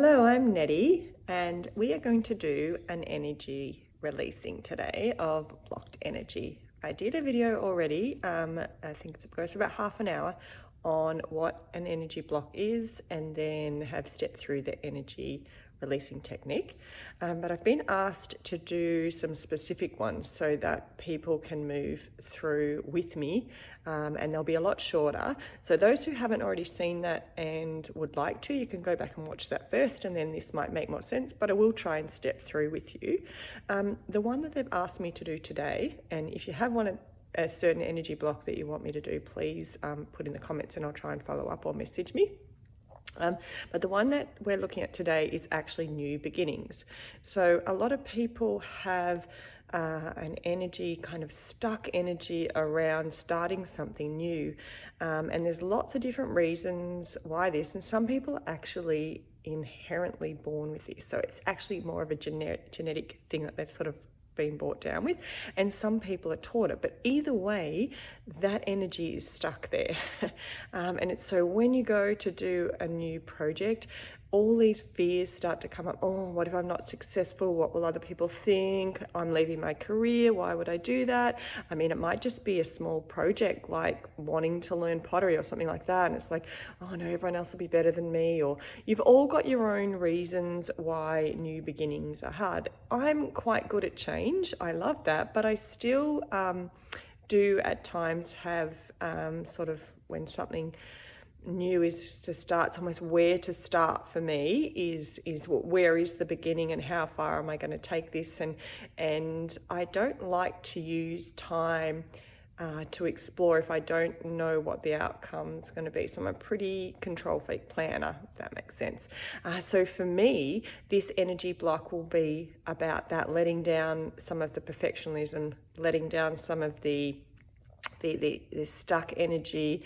Hello, I'm Nettie, and we are going to do an energy releasing today of blocked energy. I did a video already, I think it goes for about half an hour, on what an energy block is, and then have stepped through the energy releasing technique. But I've been asked to do some specific ones so that people can move through with me, and they'll be a lot shorter. So those who haven't already seen that and would like to, you can go back and watch that first, and then this might make more sense, but I will try and step through with you. The one that they've asked me to do today, and if you have a certain energy block that you want me to do, please put in the comments and I'll try and follow up or message me. But the one that we're looking at today is actually new beginnings. So a lot of people have an energy, kind of stuck energy around starting something new. And there's lots of different reasons why this, and some people are actually inherently born with this. So it's actually more of a genetic thing that they've sort of been brought down with, and some people are taught it, but either way that energy is stuck there. And it's so when you go to do a new project, all these fears start to come up. Oh, what if I'm not successful? What will other people think? I'm leaving my career. Why would I do that? I mean, it might just be a small project like wanting to learn pottery or something like that. And it's like, oh no, everyone else will be better than me. Or you've all got your own reasons why new beginnings are hard. I'm quite good at change. I love that, but I still do at times have sort of when something new is to start, it's almost where to start for me is where is the beginning and how far am I going to take this, and I don't like to use time to explore if I don't know what the outcome's going to be. So I'm a pretty control freak planner, if that makes sense. So for me, this energy block will be about that, letting down some of the perfectionism, letting down some of the stuck energy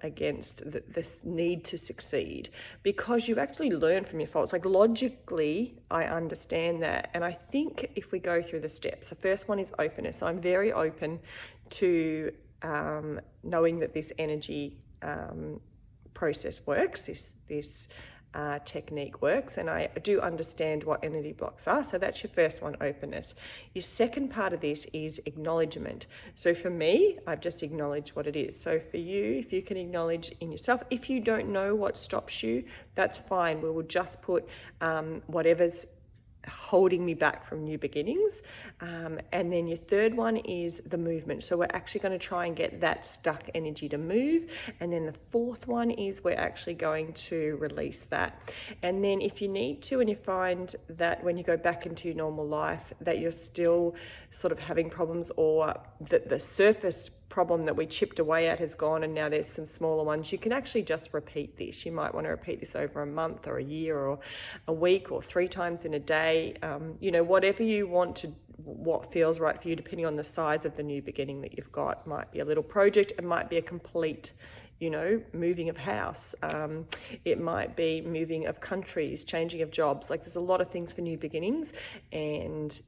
against this need to succeed, because you actually learn from your faults. Like logically, I understand that. And I think if we go through the steps, the first one is openness. So I'm very open to knowing that this energy process works, this technique works, and I do understand what energy blocks are. So that's your first one, openness. Your second part of this is acknowledgement. So for me, I've just acknowledged what it is. So for you, if you can acknowledge in yourself, if you don't know what stops you, that's fine. We will just put whatever's holding me back from new beginnings. And then your third one is the movement. So we're actually going to try and get that stuck energy to move. And then the fourth one is we're actually going to release that. And then if you need to, and you find that when you go back into your normal life that you're still sort of having problems, or that the surface problem that we chipped away at has gone and now there's some smaller ones, you can actually just repeat this. You might want to repeat this over a month or a year or a week or 3 times in a day, whatever you want to, what feels right for you, depending on the size of the new beginning that you've got. It might be a little project, it might be a complete moving of house, it might be moving of countries, changing of jobs. Like there's a lot of things for new beginnings, and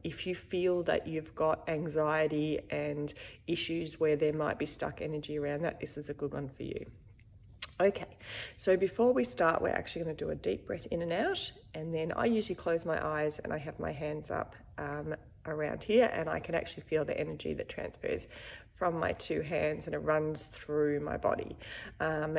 if you feel that you've got anxiety and issues where there might be stuck energy around that, this is a good one for you. Okay, so before we start, we're actually going to do a deep breath in and out, and then I usually close my eyes and I have my hands up around here, and I can actually feel the energy that transfers from my 2 hands and it runs through my body.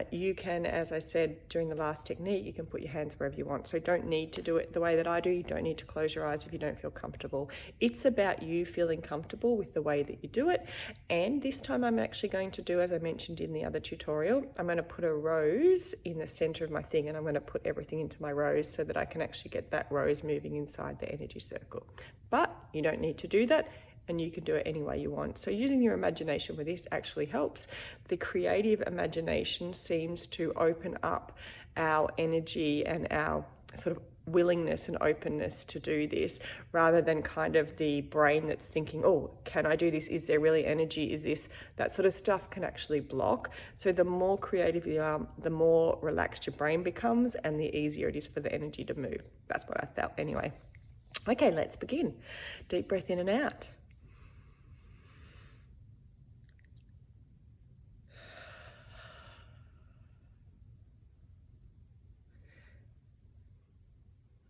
You can, as I said during the last technique, you can put your hands wherever you want. So you don't need to do it the way that I do. You don't need to close your eyes if you don't feel comfortable. It's about you feeling comfortable with the way that you do it. And this time I'm actually going to do, as I mentioned in the other tutorial, I'm going to put a rose in the center of my thing, and I'm going to put everything into my rose so that I can actually get that rose moving inside the energy circle. But you don't need to do that, and you can do it any way you want. So using your imagination with this actually helps. The creative imagination seems to open up our energy and our sort of willingness and openness to do this, rather than kind of the brain that's thinking, oh, can I do this? Is there really energy? Is this, that sort of stuff can actually block. So the more creative you are, the more relaxed your brain becomes, and the easier it is for the energy to move. That's what I felt anyway. Okay, let's begin. Deep breath in and out.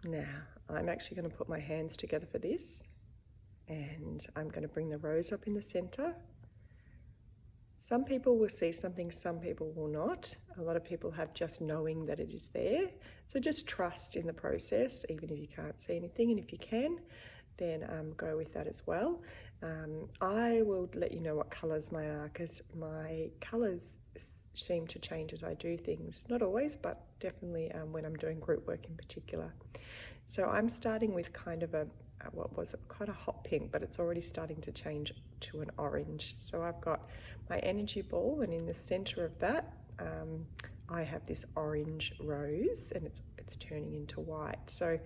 Now, I'm actually going to put my hands together for this, and I'm going to bring the rose up in the center. Some people will see something, some people will not. A lot of people have just knowing that it is there. So just trust in the process, even if you can't see anything. And if you can, then go with that as well. I will let you know what colors mine are, because my colors seem to change as I do things. Not always, but definitely when I'm doing group work in particular. So I'm starting with kind of what was quite a hot pink, but it's already starting to change to an orange. So I've got my energy ball, and in the center of that, I have this orange rose, and it's turning into white. So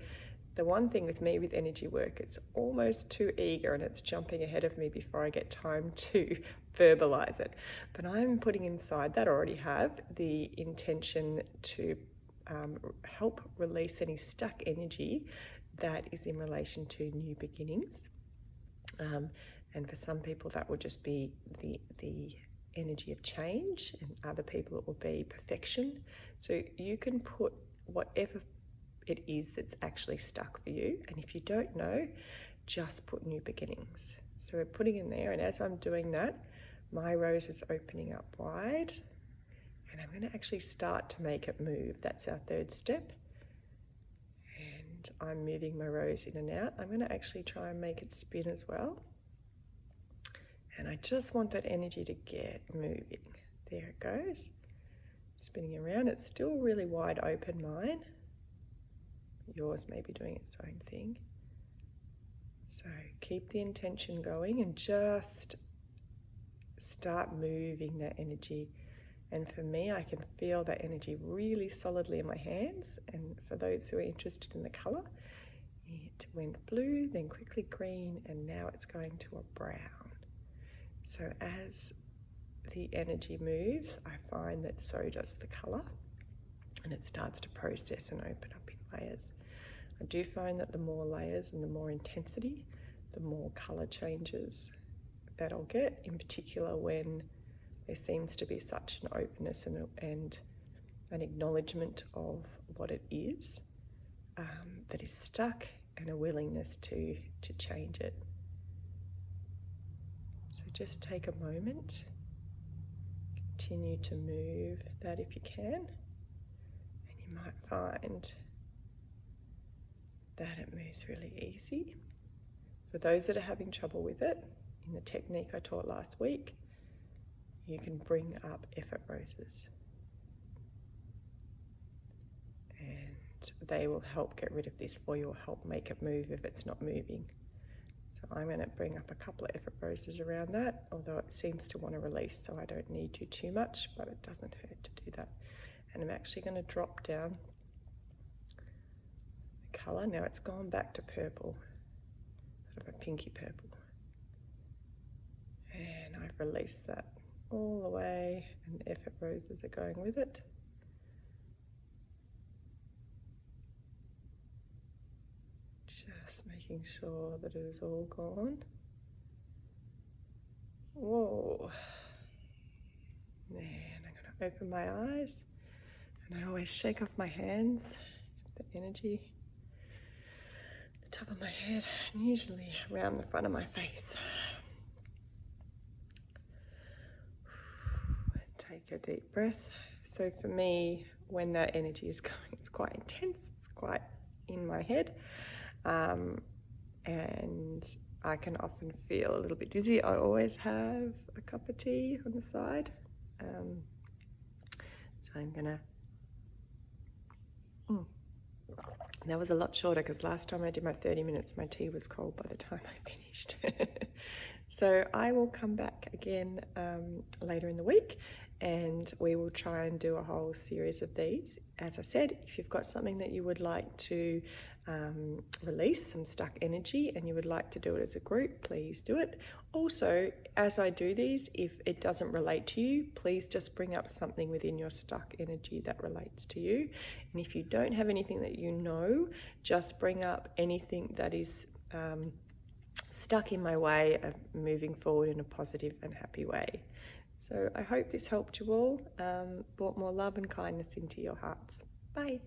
the one thing with me with energy work, it's almost too eager and it's jumping ahead of me before I get time to verbalize it. But I'm putting inside that, I already have the intention to help release any stuck energy that is in relation to new beginnings. And for some people that will just be the energy of change, and other people it will be perfection. So you can put whatever it is that's actually stuck for you, and if you don't know, just put new beginnings. So we're putting in there, and as I'm doing that, my rose is opening up wide, and I'm going to actually start to make it move. That's our third step. And I'm moving my rose in and out. I'm going to actually try and make it spin as well. And I just want that energy to get moving. There it goes. Spinning around. It's still really wide open, mine. Yours may be doing its own thing. So keep the intention going and just start moving that energy. And for me, I can feel that energy really solidly in my hands. And for those who are interested in the color, it went blue, then quickly green, and now it's going to a brown. So as the energy moves, I find that so does the color, and it starts to process and open up in layers. I do find that the more layers and the more intensity, the more color changes that I'll get, in particular when there seems to be such an openness and an acknowledgement of what it is that is stuck, and a willingness to change it. So just take a moment, continue to move that if you can, and you might find that it moves really easy. For those that are having trouble with it, in the technique I taught last week, you can bring up effort roses, and they will help get rid of this for you, or help make it move if it's not moving. So I'm going to bring up a couple of effort roses around that, although it seems to want to release, so I don't need to too much, but it doesn't hurt to do that. And I'm actually going to drop down the colour. Now it's gone back to purple, sort of a pinky purple. And I've released that all the way, and the effort roses are going with it. Just making sure that it is all gone. Whoa. Then I'm going to open my eyes, and I always shake off my hands, the energy at the top of my head, and usually around the front of my face. Take a deep breath. So for me, when that energy is going, it's quite intense, it's quite in my head, and I can often feel a little bit dizzy. I always have a cup of tea on the side. So I'm gonna, that was a lot shorter, because last time I did my 30 minutes, my tea was cold by the time I finished. So I will come back again later in the week, and we will try and do a whole series of these. As I said, if you've got something that you would like to release, some stuck energy, and you would like to do it as a group, please do it. Also, as I do these, if it doesn't relate to you, please just bring up something within your stuck energy that relates to you. And if you don't have anything that you know, just bring up anything that is stuck in my way of moving forward in a positive and happy way. So I hope this helped you all, brought more love and kindness into your hearts. Bye.